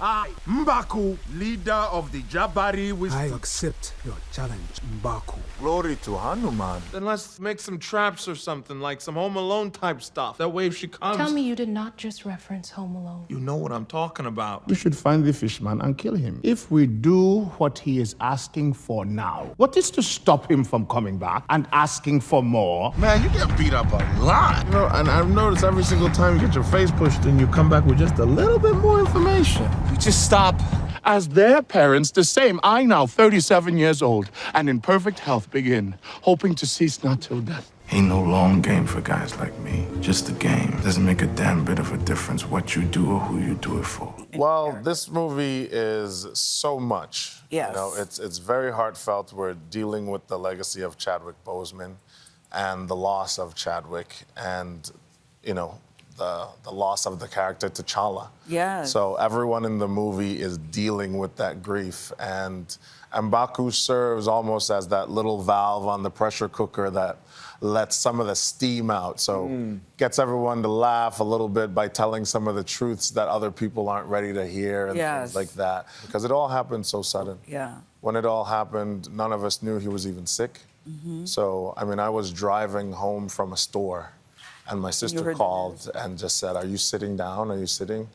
I, Mbaku, leader of the Jabari I accept your challenge, Mbaku. Glory to Hanuman. Then let's make some traps or something, like some Home Alone type stuff. That way if she comes... Tell me you did not just reference Home Alone. You know what I'm talking about. We should find the fishman and kill him. If we do what he is asking for now, what is to stop him from coming back and asking for more? Man, you get beat up a lot. You know, and I've noticed every single time you get your face pushed and you come back with just a little bit more information. We just stop. As their parents, the same, I now 37 years old, and in perfect health begin, hoping to cease not till death. Ain't no long game for guys like me. Just a game. Doesn't make a damn bit of a difference what you do or who you do it for. Well, this movie is so much. Yes. You know, it's very heartfelt. We're dealing with the legacy of Chadwick Boseman and the loss of Chadwick and, you know, the loss of the character T'Challa. Yes. So everyone in the movie is dealing with that grief. And M'Baku serves almost as that little valve on the pressure cooker that lets some of the steam out. So gets everyone to laugh a little bit by telling some of the truths that other people aren't ready to hear and things like that. Because it all happened so sudden. Yeah. When it all happened, none of us knew he was even sick. So, I mean, I was driving home from a store and my sister called and just said, "Are you sitting down? Are you sitting?"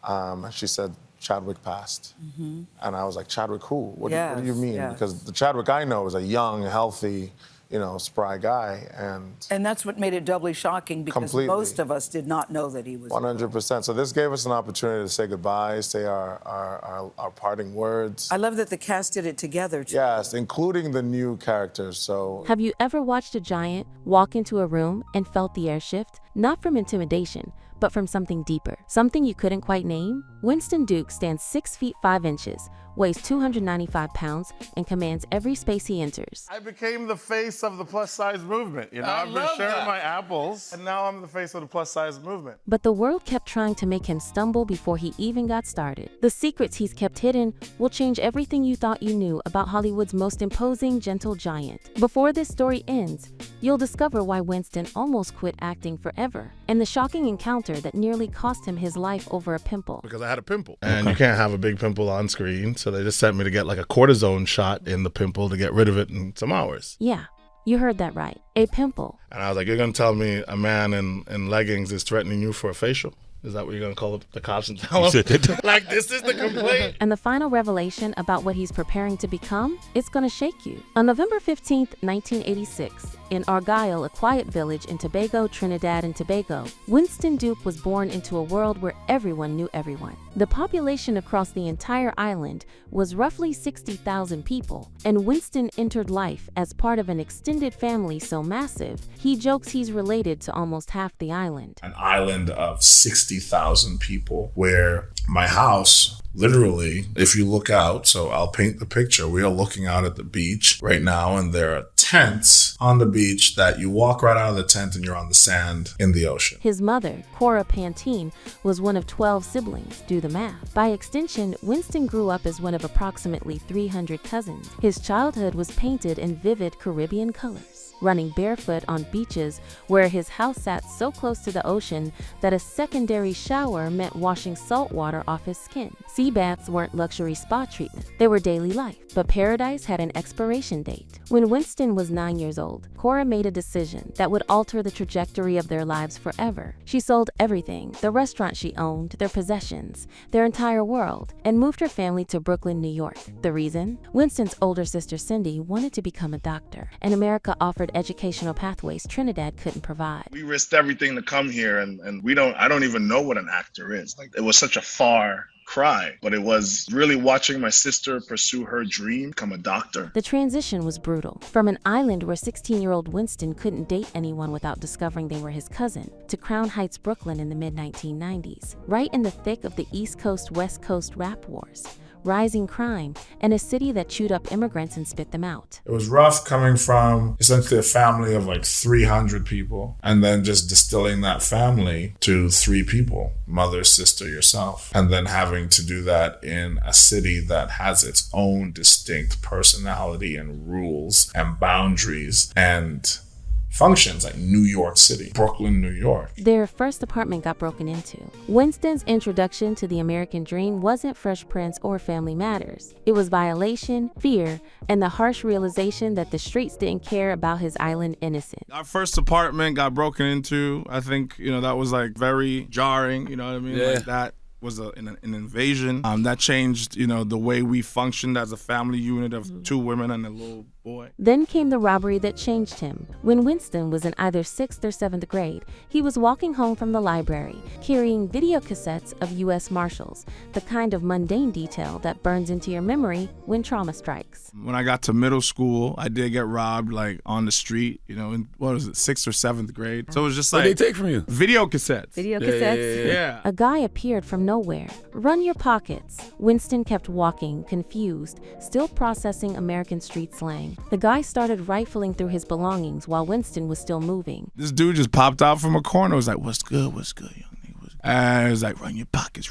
And she said, "Chadwick passed." And I was like, "Chadwick who? What do you mean?" Because the Chadwick I know is a young, healthy, you know, spry guy. And that's what made it doubly shocking because most of us did not know that he was 100%. So this gave us an opportunity to say goodbye, say our parting words. I love that the cast did it together, too. Yes, including the new characters. So have you ever watched a giant walk into a room and felt the air shift? Not from intimidation, but from something deeper. Something you couldn't quite name? Winston Duke stands 6 feet 5 inches, weighs 295 pounds, and commands every space he enters. I became the face of the plus-size movement. You know, I've been sharing my apples, and now I'm the face of the plus-size movement. But the world kept trying to make him stumble before he even got started. The secrets he's kept hidden will change everything you thought you knew about Hollywood's most imposing, gentle giant. Before this story ends, you'll discover why Winston almost quit acting forever, and the shocking encounter that nearly cost him his life over a pimple. Because I had a pimple. And you can't have a big pimple on screen, so they just sent me to get like a cortisone shot in the pimple to get rid of it in some hours. Yeah, you heard that right. A pimple. And I was like, you're going to tell me a man in leggings is threatening you for a facial? Is that what you're going to call the cops and tell them? Like, this is the complaint. And the final revelation about what he's preparing to become, it's going to shake you. On November 15th, 1986, in Argyle, a quiet village in Tobago, Trinidad and Tobago, Winston Duke was born into a world where everyone knew everyone. The population across the entire island was roughly 60,000 people, and Winston entered life as part of an extended family so massive, he jokes he's related to almost half the island. An island of 60,000 people where my house, literally, if you look out, so I'll paint the picture. We are looking out at the beach right now, and there are tents on the beach that you walk right out of the tent and you're on the sand in the ocean. His mother, Cora Pantene, was one of 12 siblings. Do the math. By extension, Winston grew up as one of approximately 300 cousins. His childhood was painted in vivid Caribbean colors, running barefoot on beaches where his house sat so close to the ocean that a secondary shower meant washing salt water off his skin. Sea baths weren't luxury spa treatment. They were daily life, but paradise had an expiration date. When Winston was 9 years old, Cora made a decision that would alter the trajectory of their lives forever. She sold everything, the restaurant she owned, their possessions, their entire world, and moved her family to Brooklyn, New York. The reason? Winston's older sister Cindy wanted to become a doctor, and America offered educational pathways Trinidad couldn't provide. We risked everything to come here, and I don't even know what an actor is. Like, it was such a far cry, but it was really watching my sister pursue her dream, become a doctor. The transition was brutal. From an island where 16-year-old Winston couldn't date anyone without discovering they were his cousin, to Crown Heights, Brooklyn in the mid-1990s, right in the thick of the East Coast-West Coast rap wars, rising crime, and a city that chewed up immigrants and spit them out. It was rough coming from essentially a family of like 300 people and then just distilling that family to 3 people, mother, sister, yourself, and then having to do that in a city that has its own distinct personality and rules and boundaries and functions like New York City, Brooklyn, New York. Their first apartment got broken into. Winston's introduction to the American dream wasn't Fresh Prince or Family Matters. It was violation, fear, and the harsh realization that the streets didn't care about his island innocence. Our first apartment got broken into. I think, that was like very jarring, you know what I mean? Yeah. Like that was an invasion. That changed, the way we functioned as a family unit of two women and a little boy. Then came the robbery that changed him. When Winston was in either 6th or 7th grade, he was walking home from the library, carrying video cassettes of U.S. Marshals, the kind of mundane detail that burns into your memory when trauma strikes. When I got to middle school, I did get robbed, like, on the street, in, 6th or 7th grade. So it was just like... What did they take from you? Video cassettes. Video cassettes? Yeah. A guy appeared from nowhere. Run your pockets. Winston kept walking, confused, still processing American street slang. The guy started rifling through his belongings while Winston was still moving. This dude just popped out from a corner. Was like, what's good, young nigga? And he was like, run your pockets.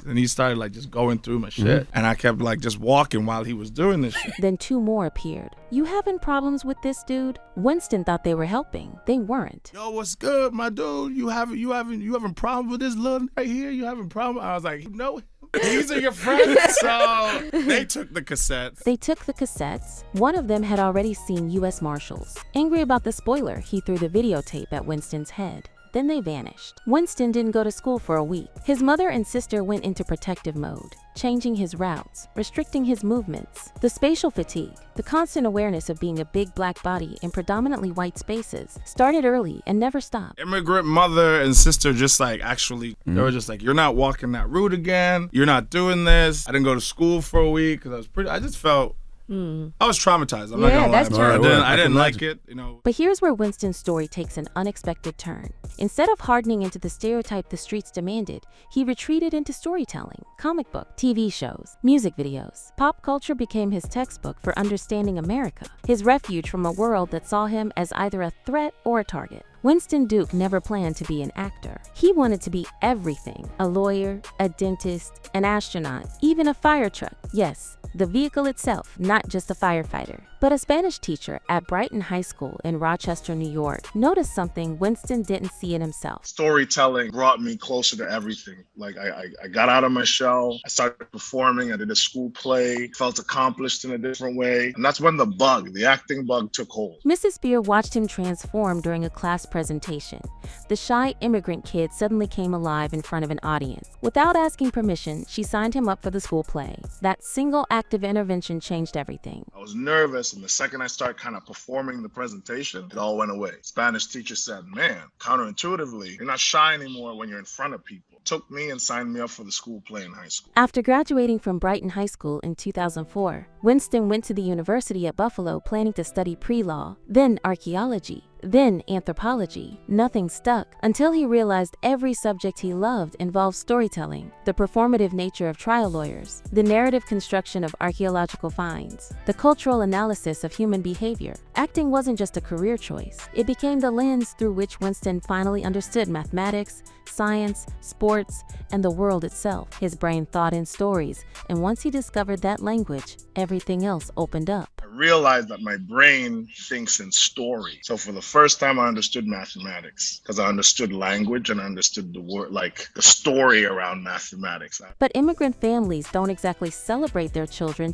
And he started like just going through my shit. And I kept like just walking while he was doing this shit. Then 2 more appeared. You having problems with this dude? Winston thought they were helping. They weren't. Yo, what's good, my dude? You having problems with this little right here? You having problems? I was like, no. These are your friends. So they took the cassettes. One of them had already seen U.S. Marshals. Angry about the spoiler, he threw the videotape at Winston's head. Then they vanished. Winston didn't go to school for a week. His mother and sister went into protective mode, changing his routes, restricting his movements. The spatial fatigue, the constant awareness of being a big black body in predominantly white spaces, started early and never stopped. Immigrant mother and sister just like actually, they were just like, you're not walking that route again. You're not doing this. I didn't go to school for a week because I just felt, I was traumatized. I'm not gonna lie. That's I didn't like it, But here's where Winston's story takes an unexpected turn. Instead of hardening into the stereotype the streets demanded, he retreated into storytelling, comic book, TV shows, music videos. Pop culture became his textbook for understanding America, his refuge from a world that saw him as either a threat or a target. Winston Duke never planned to be an actor. He wanted to be everything: a lawyer, a dentist, an astronaut, even a fire truck. Yes, the vehicle itself, not just a firefighter. But a Spanish teacher at Brighton High School in Rochester, New York, noticed something Winston didn't see in himself. Storytelling brought me closer to everything. Like I got out of my shell. I started performing. I did a school play. Felt accomplished in a different way. And that's when the acting bug took hold. Mrs. Spear watched him transform during a class presentation. The shy immigrant kid suddenly came alive in front of an audience. Without asking permission, she signed him up for the school play. That single act of intervention changed everything. I was nervous, and the second I started kind of performing the presentation, it all went away. Spanish teacher said, man, counterintuitively, you're not shy anymore when you're in front of people. Took me and signed me up for the school play in high school. After graduating from Brighton High School in 2004, Winston went to the university at Buffalo planning to study pre-law, then archaeology, then anthropology. Nothing stuck until he realized every subject he loved involved storytelling, the performative nature of trial lawyers, the narrative construction of archaeological finds, the cultural analysis of human behavior. Acting wasn't just a career choice. It became the lens through which Winston finally understood mathematics, science, sports, and the world itself. His brain thought in stories, and once he discovered that language, everything else opened up. I realized that my brain thinks in story. So for the first time, I understood mathematics because I understood language and I understood the word, like the story around mathematics. But immigrant families don't exactly celebrate their children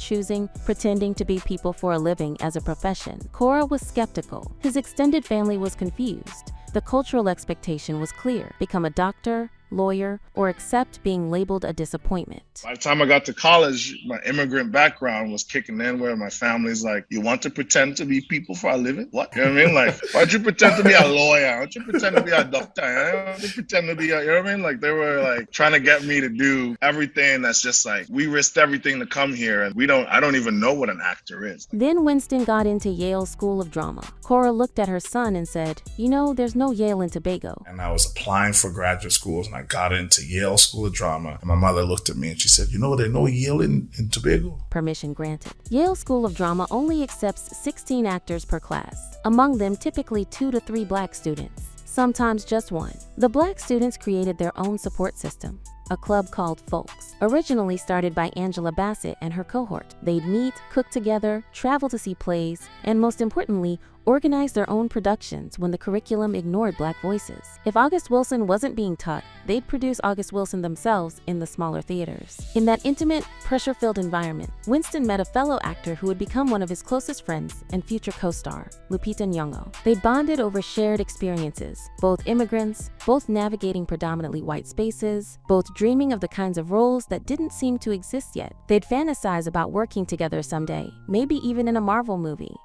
pretending to be people for a living as a profession. Cora was skeptical. His extended family was confused. The cultural expectation was clear: become a doctor, lawyer, or accept being labeled a disappointment. By the time I got to college, my immigrant background was kicking in, where my family's like, you want to pretend to be people for a living? What? You know what I mean? Like, why don't you pretend to be a lawyer? Why don't you pretend to be a doctor? Why don't you pretend to be you know what I mean? Like, they were like trying to get me to do everything that's just like, we risked everything to come here and I don't even know what an actor is. Then Winston got into Yale School of Drama. Cora looked at her son and said, there's no Yale in Tobago. And I was applying for graduate schools and I got into Yale School of Drama. And my mother looked at me and she said, there's no Yale in Tobago. Permission granted. Yale School of Drama only accepts 16 actors per class, among them typically 2 to 3 black students, sometimes just 1. The black students created their own support system, a club called Folks, originally started by Angela Bassett and her cohort. They'd meet, cook together, travel to see plays, and most importantly, organized their own productions when the curriculum ignored Black voices. If August Wilson wasn't being taught, they'd produce August Wilson themselves in the smaller theaters. In that intimate, pressure-filled environment, Winston met a fellow actor who would become one of his closest friends and future co-star, Lupita Nyong'o. They bonded over shared experiences, both immigrants, both navigating predominantly white spaces, both dreaming of the kinds of roles that didn't seem to exist yet. They'd fantasize about working together someday, maybe even in a Marvel movie.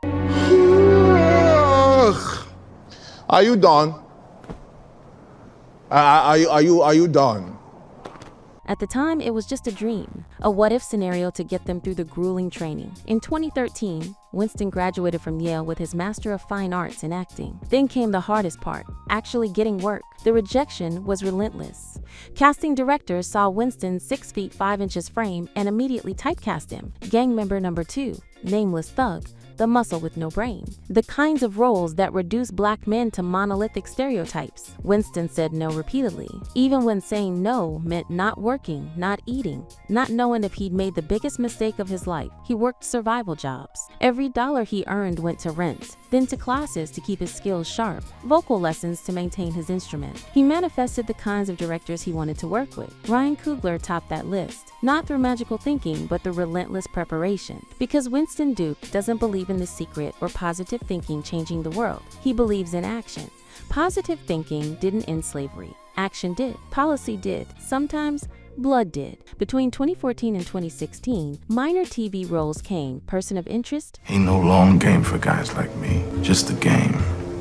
Are you done? Are you done? At the time, it was just a dream, a what-if scenario to get them through the grueling training. In 2013, Winston graduated from Yale with his Master of Fine Arts in acting. Then came the hardest part, actually getting work. The rejection was relentless. Casting directors saw Winston's 6 feet 5 inches frame and immediately typecast him. Gang member number 2, nameless thug, the muscle with no brain. The kinds of roles that reduce Black men to monolithic stereotypes. Winston said no repeatedly, even when saying no meant not working, not eating, not knowing if he'd made the biggest mistake of his life. He worked survival jobs. Every dollar he earned went to rent, then to classes to keep his skills sharp, vocal lessons to maintain his instrument. He manifested the kinds of directors he wanted to work with. Ryan Coogler topped that list, not through magical thinking, but through relentless preparation. Because Winston Duke doesn't believe in the secret or positive thinking changing the world. He believes in action. Positive thinking didn't end slavery. Action did. Policy did. Sometimes blood did. Between 2014 and 2016, minor TV roles came. Person of interest? Ain't no long game for guys like me. Just a game.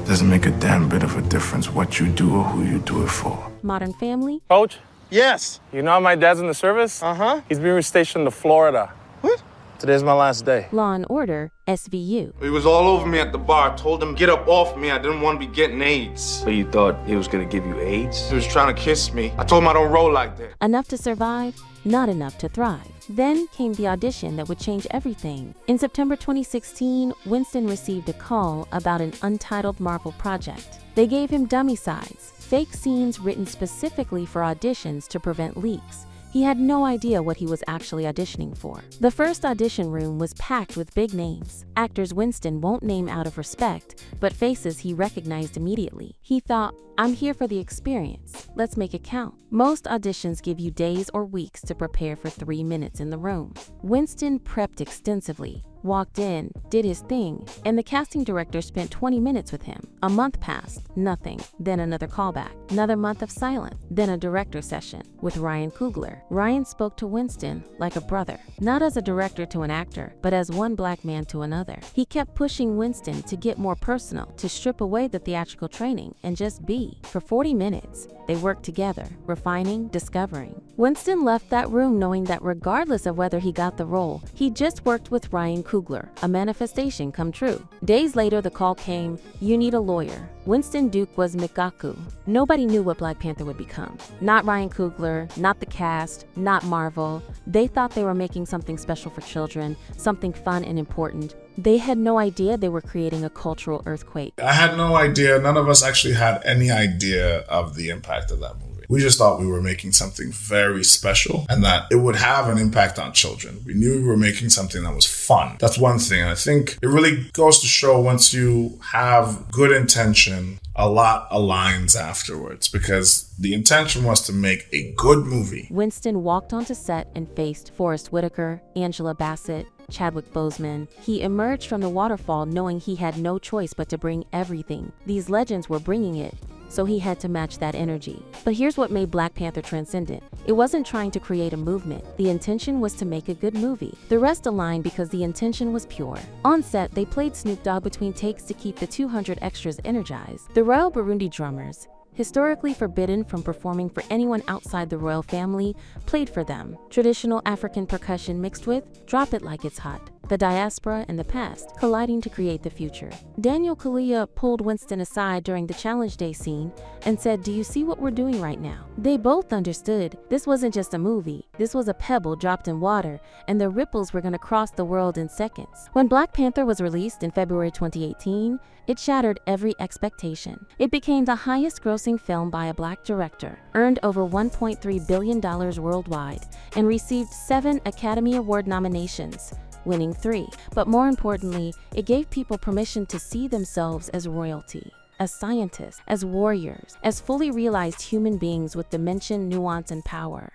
Doesn't make a damn bit of a difference what you do or who you do it for. Modern Family? Coach? Yes. You know my dad's in the service? Uh-huh. He's being stationed to Florida. What? Today's my last day. Law and Order, SVU. He was all over me at the bar. Told him, get up off me. I didn't want to be getting AIDS. So you thought he was gonna give you AIDS? He was trying to kiss me. I told him I don't roll like that. Enough to survive, not enough to thrive. Then came the audition that would change everything. In September 2016, Winston received a call about an untitled Marvel project. They gave him dummy sides, fake scenes written specifically for auditions to prevent leaks. He had no idea what he was actually auditioning for. The first audition room was packed with big names. Actors Winston won't name out of respect, but faces he recognized immediately. He thought, I'm here for the experience. Let's make it count. Most auditions give you days or weeks to prepare for 3 minutes in the room. Winston prepped extensively, walked in, did his thing, and the casting director spent 20 minutes with him. A month passed, nothing. Then another callback. Another month of silence. Then a director session with Ryan Coogler. Ryan spoke to Winston like a brother, not as a director to an actor, but as one Black man to another. He kept pushing Winston to get more personal, to strip away the theatrical training and just be. For 40 minutes, they worked together, refining, discovering. Winston left that room knowing that regardless of whether he got the role, he just worked with Ryan Coogler, a manifestation come true. Days later, the call came, you need a lawyer. Winston Duke was Mikaku. Nobody knew what Black Panther would become. Not Ryan Coogler, not the cast, not Marvel. They thought they were making something special for children, something fun and important. They had no idea they were creating a cultural earthquake. I had no idea. None of us actually had any idea of the impact of that movie. We just thought we were making something very special and that it would have an impact on children. We knew we were making something that was fun. That's one thing. And I think it really goes to show once you have good intention, a lot aligns afterwards because the intention was to make a good movie. Winston walked onto set and faced Forrest Whitaker, Angela Bassett, Chadwick Boseman. He emerged from the waterfall knowing he had no choice but to bring everything. These legends were bringing it, so he had to match that energy. But here's what made Black Panther transcendent. It wasn't trying to create a movement. The intention was to make a good movie. The rest aligned because the intention was pure. On set, they played Snoop Dogg between takes to keep the 200 extras energized. The Royal Burundi drummers, historically forbidden from performing for anyone outside the royal family, played for them. Traditional African percussion mixed with Drop It Like It's Hot. The diaspora and the past colliding to create the future. Daniel Kaluuya pulled Winston aside during the challenge day scene and said, do you see what we're doing right now? They both understood this wasn't just a movie. This was a pebble dropped in water, and the ripples were going to cross the world in seconds. When Black Panther was released in February 2018, it shattered every expectation. It became the highest-grossing film by a Black director, earned over $1.3 billion worldwide, and received 7 Academy Award nominations. winning 3. But more importantly, it gave people permission to see themselves as royalty, as scientists, as warriors, as fully realized human beings with dimension, nuance, and power.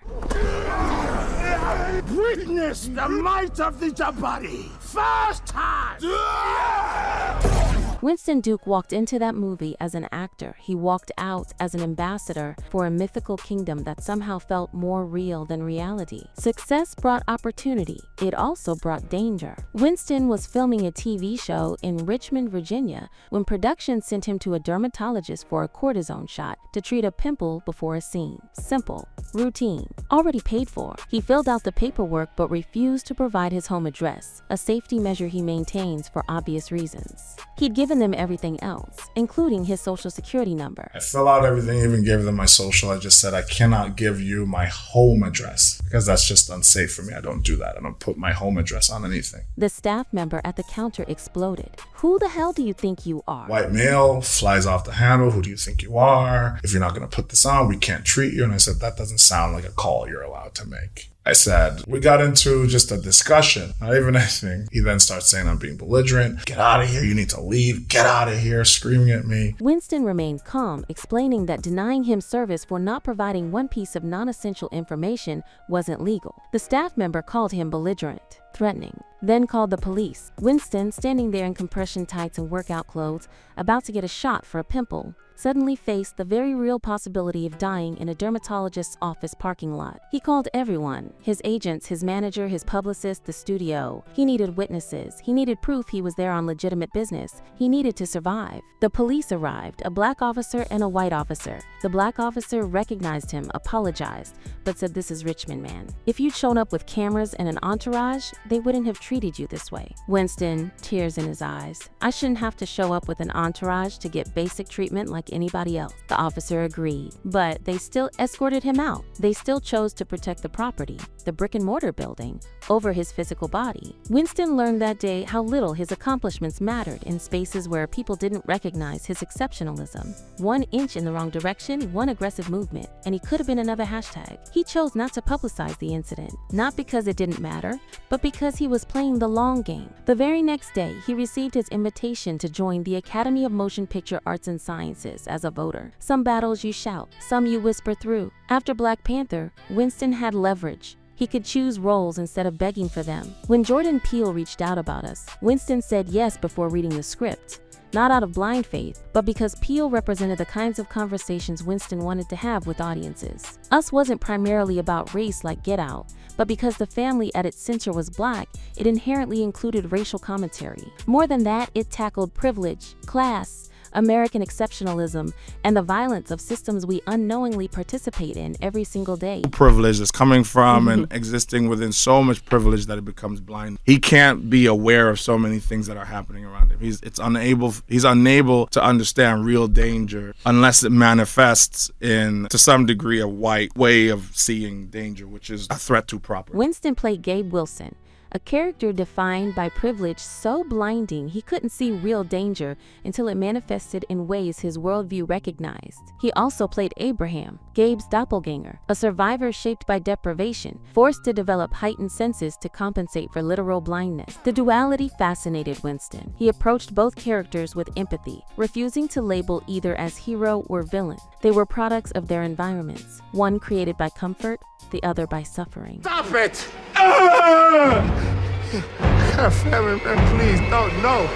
Witness the might of the Jabari! First time! Winston Duke walked into that movie as an actor. He walked out as an ambassador for a mythical kingdom that somehow felt more real than reality. Success brought opportunity. It also brought danger. Winston was filming a TV show in Richmond, Virginia, when production sent him to a dermatologist for a cortisone shot to treat a pimple before a scene. Simple, routine, already paid for. He filled out the paperwork but refused to provide his home address, a safety measure he maintains for obvious reasons. He'd given them everything else, including his social security number. I fill out everything, even gave them my social. I just said, I cannot give you my home address because that's just unsafe for me. I don't do that. I don't put my home address on anything. The staff member at the counter exploded. Who the hell do you think you are? White male, flies off the handle. Who do you think you are? If you're not going to put this on, we can't treat you. And I said, that doesn't sound like a call you're allowed to make. I said, we got into just a discussion, not even anything. He then starts saying I'm being belligerent. Get out of here. You need to leave. Get out of here, screaming at me. Winston remained calm, explaining that denying him service for not providing one piece of non-essential information wasn't legal. The staff member called him belligerent, threatening, then called the police. Winston, standing there in compression tights and workout clothes, about to get a shot for a pimple, suddenly faced the very real possibility of dying in a dermatologist's office parking lot. He called everyone, his agents, his manager, his publicist, the studio. He needed witnesses. He needed proof he was there on legitimate business. He needed to survive. The police arrived, a black officer and a white officer. The black officer recognized him, apologized, but said, this is Richmond, man. If you'd shown up with cameras and an entourage, they wouldn't have treated you this way. Winston, tears in his eyes. I shouldn't have to show up with an entourage to get basic treatment like anybody else. The officer agreed, but they still escorted him out. They still chose to protect the property, the brick and mortar building, over his physical body. Winston learned that day how little his accomplishments mattered in spaces where people didn't recognize his exceptionalism. 1 inch in the wrong direction, 1 aggressive movement, and he could have been another hashtag. He chose not to publicize the incident, not because it didn't matter, but because he was playing the long game. The very next day, he received his invitation to join the Academy of Motion Picture Arts and Sciences as a voter. Some battles you shout, some you whisper through. After Black Panther, Winston had leverage. He could choose roles instead of begging for them. When Jordan Peele reached out about us, Winston said yes before reading the script. Not out of blind faith, but because Peele represented the kinds of conversations Winston wanted to have with audiences. Us wasn't primarily about race like Get Out, but because the family at its center was black, it inherently included racial commentary. More than that, it tackled privilege, class, American exceptionalism, and the violence of systems we unknowingly participate in every single day. Privilege is coming from and existing within so much privilege that it becomes blind. He can't be aware of so many things that are happening around him. He's unable to understand real danger unless it manifests in, to some degree, a white way of seeing danger, which is a threat to property. Winston played Gabe Wilson, a character defined by privilege so blinding he couldn't see real danger until it manifested in ways his worldview recognized. He also played Abraham, Gabe's doppelganger, a survivor shaped by deprivation, forced to develop heightened senses to compensate for literal blindness. The duality fascinated Winston. He approached both characters with empathy, refusing to label either as hero or villain. They were products of their environments, one created by comfort, the other by suffering. Stop it! I got family, man. Please, no.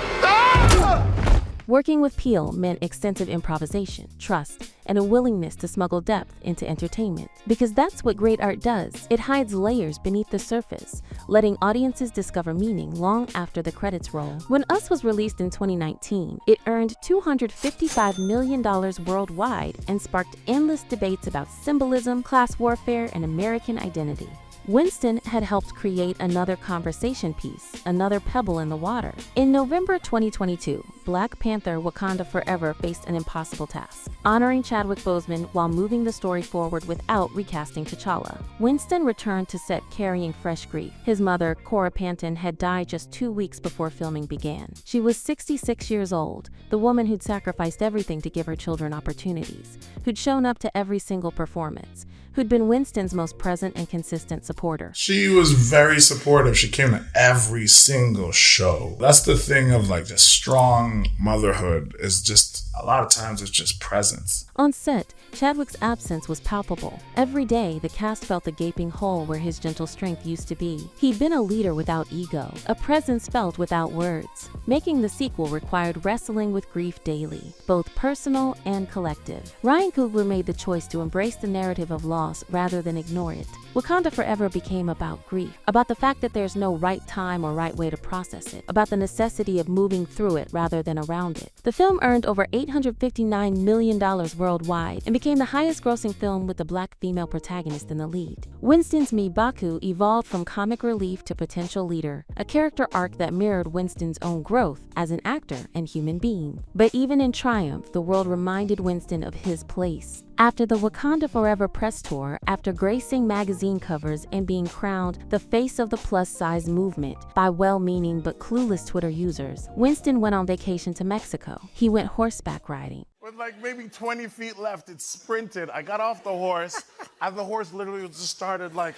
Working with Peele meant extensive improvisation, trust, and a willingness to smuggle depth into entertainment. Because that's what great art does. It hides layers beneath the surface, letting audiences discover meaning long after the credits roll. When Us was released in 2019, it earned $255 million worldwide and sparked endless debates about symbolism, class warfare, and American identity. Winston had helped create another conversation piece, another pebble in the water. In November 2022, Black Panther: Wakanda Forever faced an impossible task, honoring Chadwick Boseman while moving the story forward without recasting T'Challa. Winston returned to set carrying fresh grief. His mother, Cora Panton, had died just 2 weeks before filming began. She was 66 years old, the woman who'd sacrificed everything to give her children opportunities, who'd shown up to every single performance, who'd been Winston's most present and consistent supporter. She was very supportive. She came to every single show. That's the thing of like the strong motherhood, is just a lot of times it's just presence. On set, Chadwick's absence was palpable. Every day, the cast felt the gaping hole where his gentle strength used to be. He'd been a leader without ego, a presence felt without words. Making the sequel required wrestling with grief daily, both personal and collective. Ryan Coogler made the choice to embrace the narrative of loss rather than ignore it. Wakanda Forever became about grief, about the fact that there's no right time or right way to process it, about the necessity of moving through it rather than around it. The film earned over $859 million worldwide and became the highest-grossing film with a black female protagonist in the lead. Winston's M'Baku evolved from comic relief to potential leader, a character arc that mirrored Winston's own growth as an actor and human being. But even in triumph, the world reminded Winston of his place. After the Wakanda Forever press tour, after gracing magazine covers and being crowned the face of the plus-size movement by well-meaning but clueless Twitter users, Winston went on vacation to Mexico. He went horseback riding. With like maybe 20 feet left, it sprinted. I got off the horse, and the horse literally just started like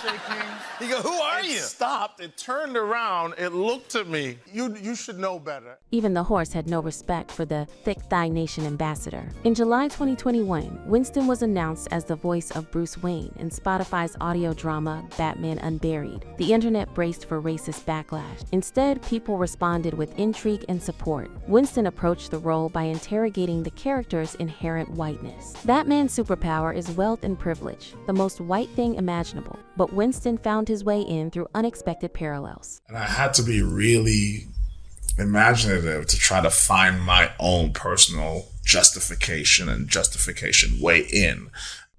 shaking. You go, who are you? It stopped, it turned around, it looked at me. You should know better. Even the horse had no respect for the Thick Thigh Nation ambassador. In July 2021, Winston was announced as the voice of Bruce Wayne in Spotify's audio drama Batman Unburied. The internet braced for racist backlash. Instead, people responded with intrigue and support. Winston approached the role by interrogating the character's inherent whiteness. Batman's superpower is wealth and privilege, the most white thing imaginable, but Winston found his way in through unexpected parallels. And I had to be really imaginative to try to find my own personal justification way in.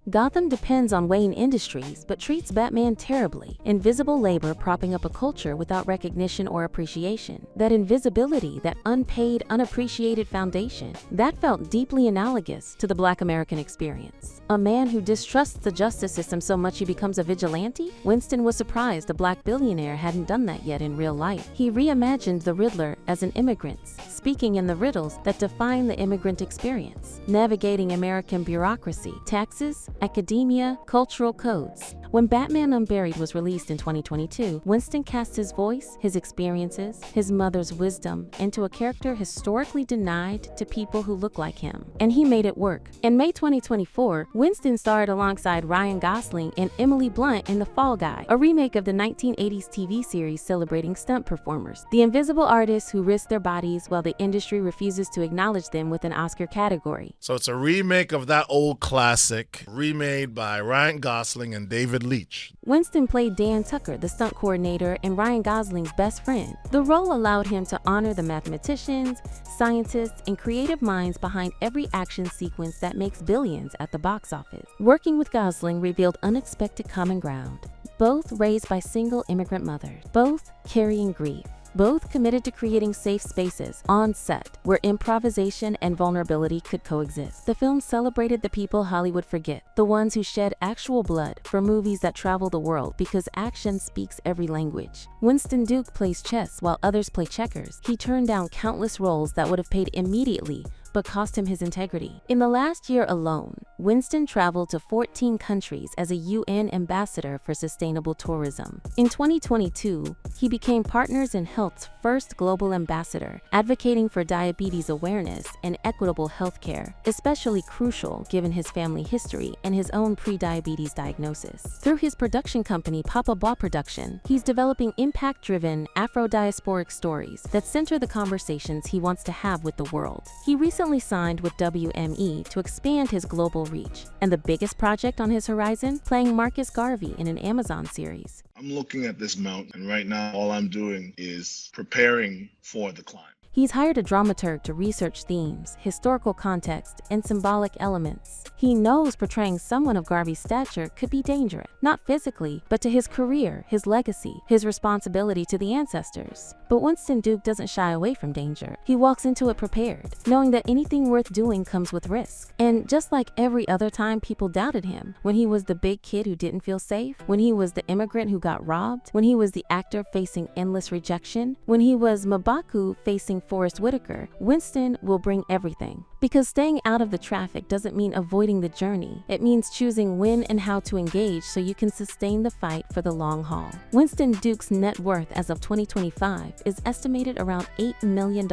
Gotham depends on Wayne Industries, but treats Batman terribly. Invisible labor propping up a culture without recognition or appreciation. That invisibility, that unpaid, unappreciated foundation, that felt deeply analogous to the Black American experience. A man who distrusts the justice system so much he becomes a vigilante? Winston was surprised a Black billionaire hadn't done that yet in real life. He reimagined the Riddler as an immigrant, speaking in the riddles that define the immigrant experience, navigating American bureaucracy, taxes, academia, cultural codes. When Batman Unburied was released in 2022, Winston cast his voice, his experiences, his mother's wisdom into a character historically denied to people who look like him. And he made it work. In May 2024, Winston starred alongside Ryan Gosling and Emily Blunt in The Fall Guy, a remake of the 1980s TV series celebrating stunt performers, the invisible artists who risk their bodies while the industry refuses to acknowledge them with an Oscar category. So it's a remake of that old classic, remade by Ryan Gosling and David Leitch. Winston played Dan Tucker, the stunt coordinator and Ryan Gosling's best friend. The role allowed him to honor the mathematicians, scientists, and creative minds behind every action sequence that makes billions at the box office. Working with Gosling revealed unexpected common ground. Both raised by single immigrant mothers, both carrying grief. Both committed to creating safe spaces on set where improvisation and vulnerability could coexist. The film celebrated the people Hollywood forget, the ones who shed actual blood for movies that travel the world because action speaks every language. Winston Duke plays chess while others play checkers. He turned down countless roles that would have paid immediately but cost him his integrity. In the last year alone, Winston traveled to 14 countries as a UN ambassador for sustainable tourism. In 2022, he became Partners in Health's first global ambassador, advocating for diabetes awareness and equitable healthcare, especially crucial given his family history and his own pre-diabetes diagnosis. Through his production company, Papa Bois Production, he's developing impact-driven Afro-diasporic stories that center the conversations he wants to have with the world. He recently signed with WME to expand his global reach, and the biggest project on his horizon, playing Marcus Garvey in an Amazon series. I'm looking at this mountain, and right now all I'm doing is preparing for the climb. He's hired a dramaturg to research themes, historical context, and symbolic elements. He knows portraying someone of Garvey's stature could be dangerous, not physically, but to his career, his legacy, his responsibility to the ancestors. But Winston Duke doesn't shy away from danger. He walks into it prepared, knowing that anything worth doing comes with risk. And just like every other time people doubted him, when he was the big kid who didn't feel safe, when he was the immigrant who got robbed, when he was the actor facing endless rejection, when he was M'Baku facing Forrest Whitaker, Winston will bring everything. Because staying out of the traffic doesn't mean avoiding the journey. It means choosing when and how to engage so you can sustain the fight for the long haul. Winston Duke's net worth as of 2025 is estimated around $8 million,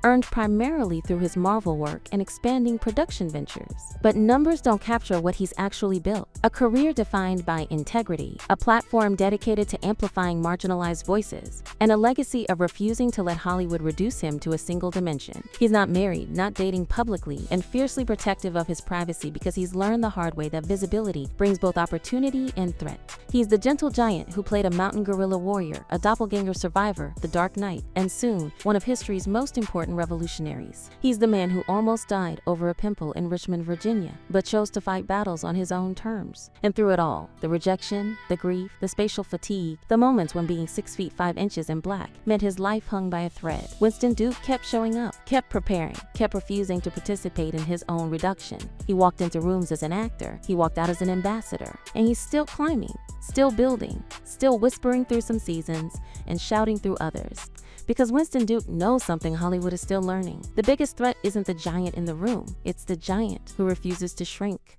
earned primarily through his Marvel work and expanding production ventures. But numbers don't capture what he's actually built. A career defined by integrity, a platform dedicated to amplifying marginalized voices, and a legacy of refusing to let Hollywood reduce him to a single dimension. He's not married, not dating publicly, and fiercely protective of his privacy because he's learned the hard way that visibility brings both opportunity and threat. He's the gentle giant who played a mountain gorilla warrior, a doppelganger survivor, the Dark Knight, and soon, one of history's most important revolutionaries. He's the man who almost died over a pimple in Richmond, Virginia, but chose to fight battles on his own terms. And through it all, the rejection, the grief, the spatial fatigue, the moments when being 6 feet 5 inches in black meant his life hung by a thread, Winston Duke kept showing up, kept preparing, kept refusing to participate in his own reduction. He walked into rooms as an actor, he walked out as an ambassador, and he's still climbing, still building, still whispering through some seasons and shouting through others. Because Winston Duke knows something Hollywood is still learning. The biggest threat isn't the giant in the room, it's the giant who refuses to shrink.